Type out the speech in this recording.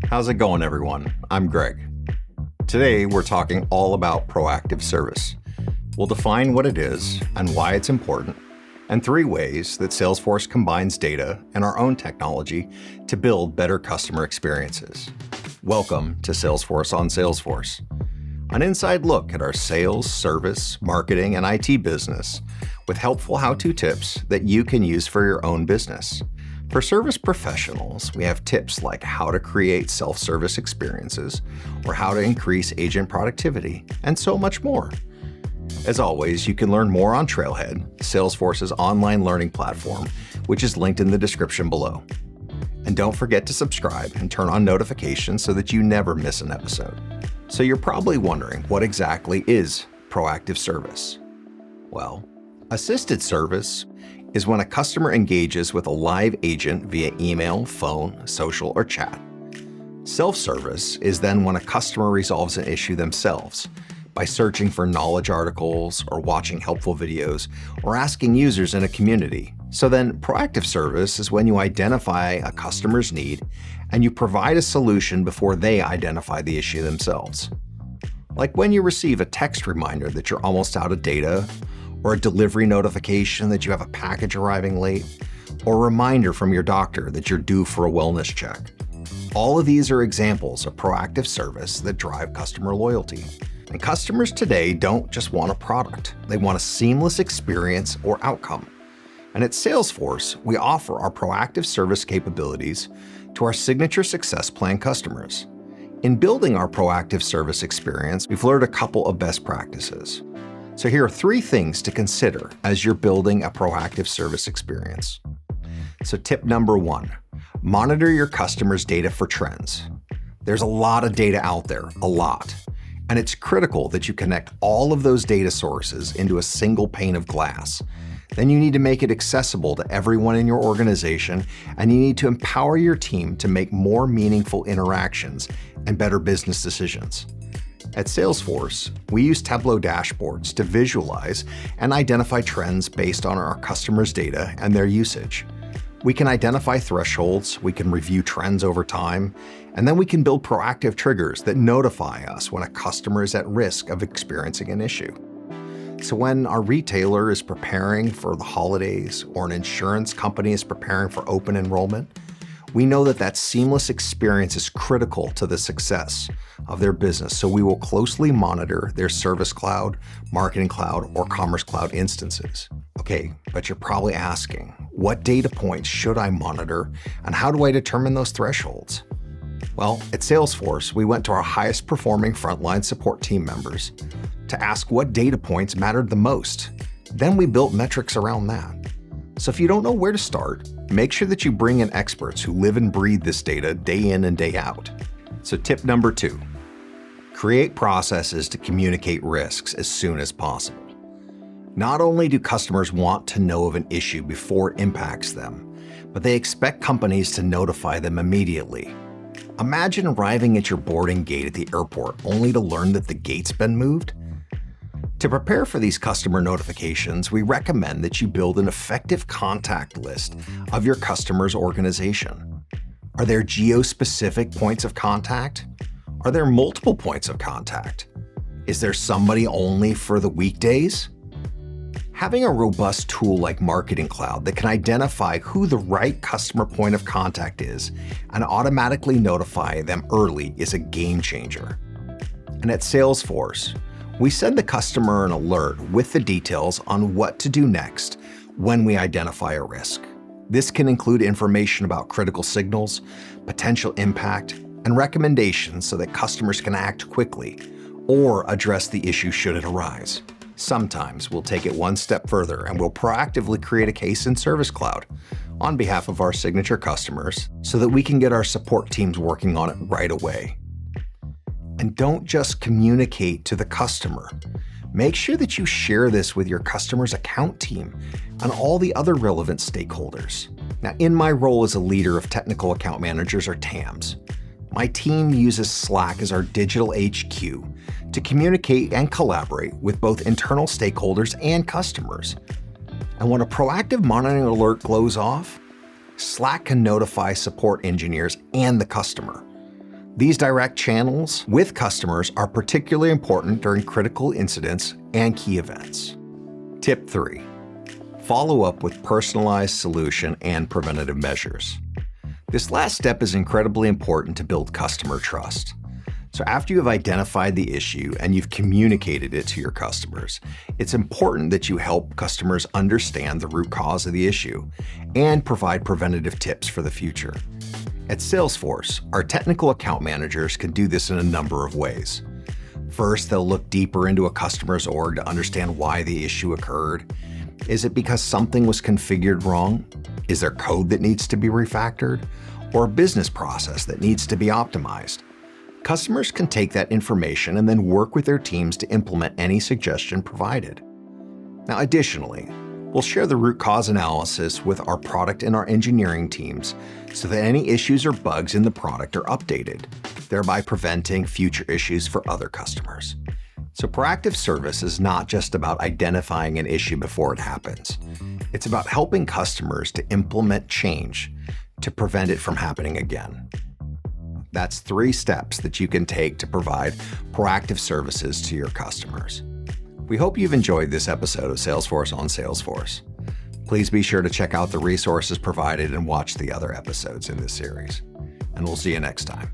How's it going, everyone? I'm Greg. Today, we're talking all about proactive service. We'll define what it is and why it's important, and 3 ways that Salesforce combines data and our own technology to build better customer experiences. Welcome to Salesforce on Salesforce, an inside look at our sales, service, marketing, and IT business with helpful how-to tips that you can use for your own business. For service professionals, we have tips like how to create self-service experiences or how to increase agent productivity, and so much more. As always, you can learn more on Trailhead, Salesforce's online learning platform, which is linked in the description below. And don't forget to subscribe and turn on notifications so that you never miss an episode. So you're probably wondering, what exactly is proactive service? Well, assisted service is when a customer engages with a live agent via email, phone, social, or chat. Self-service is then when a customer resolves an issue themselves by searching for knowledge articles or watching helpful videos or asking users in a community. So then proactive service is when you identify a customer's need and you provide a solution before they identify the issue themselves. Like when you receive a text reminder that you're almost out of data, or a delivery notification that you have a package arriving late, or a reminder from your doctor that you're due for a wellness check. All of these are examples of proactive service that drive customer loyalty. And customers today don't just want a product, they want a seamless experience or outcome. And at Salesforce, we offer our proactive service capabilities to our signature success plan customers. In building our proactive service experience, we've learned a couple of best practices. So here are 3 things to consider as you're building a proactive service experience. So tip number 1, monitor your customers' data for trends. There's a lot of data out there, a lot. And it's critical that you connect all of those data sources into a single pane of glass. Then you need to make it accessible to everyone in your organization, and you need to empower your team to make more meaningful interactions and better business decisions. At Salesforce, we use Tableau dashboards to visualize and identify trends based on our customers' data and their usage. We can identify thresholds, we can review trends over time, and then we can build proactive triggers that notify us when a customer is at risk of experiencing an issue. So when our retailer is preparing for the holidays or an insurance company is preparing for open enrollment, we know that that seamless experience is critical to the success of their business, so we will closely monitor their Service Cloud, Marketing Cloud, or Commerce Cloud instances. Okay, but you're probably asking, what data points should I monitor, and how do I determine those thresholds? Well, at Salesforce, we went to our highest performing frontline support team members to ask what data points mattered the most. Then we built metrics around that. So if you don't know where to start, make sure that you bring in experts who live and breathe this data day in and day out. So tip number 2, create processes to communicate risks as soon as possible. Not only do customers want to know of an issue before it impacts them, but they expect companies to notify them immediately. Imagine arriving at your boarding gate at the airport only to learn that the gate's been moved. To prepare for these customer notifications, we recommend that you build an effective contact list of your customer's organization. Are there geo-specific points of contact? Are there multiple points of contact? Is there somebody only for the weekdays? Having a robust tool like Marketing Cloud that can identify who the right customer point of contact is and automatically notify them early is a game changer. And at Salesforce, we send the customer an alert with the details on what to do next when we identify a risk. This can include information about critical signals, potential impact, and recommendations so that customers can act quickly or address the issue should it arise. Sometimes we'll take it one step further and we'll proactively create a case in Service Cloud on behalf of our signature customers so that we can get our support teams working on it right away. And don't just communicate to the customer. Make sure that you share this with your customer's account team and all the other relevant stakeholders. Now, in my role as a leader of technical account managers, or TAMs, my team uses Slack as our digital HQ to communicate and collaborate with both internal stakeholders and customers. And when a proactive monitoring alert goes off, Slack can notify support engineers and the customer. These direct channels with customers are particularly important during critical incidents and key events. Tip 3. Follow up with personalized solution and preventative measures. This last step is incredibly important to build customer trust. So after you have identified the issue and you've communicated it to your customers, it's important that you help customers understand the root cause of the issue and provide preventative tips for the future. At Salesforce, our technical account managers can do this in a number of ways. First, they'll look deeper into a customer's org to understand why the issue occurred. Is it because something was configured wrong? Is there code that needs to be refactored? Or a business process that needs to be optimized? Customers can take that information and then work with their teams to implement any suggestion provided. Now, additionally, we'll share the root cause analysis with our product and our engineering teams so that any issues or bugs in the product are updated, thereby preventing future issues for other customers. So proactive service is not just about identifying an issue before it happens. It's about helping customers to implement change to prevent it from happening again. That's 3 steps that you can take to provide proactive services to your customers. We hope you've enjoyed this episode of Salesforce on Salesforce. Please be sure to check out the resources provided and watch the other episodes in this series. And we'll see you next time.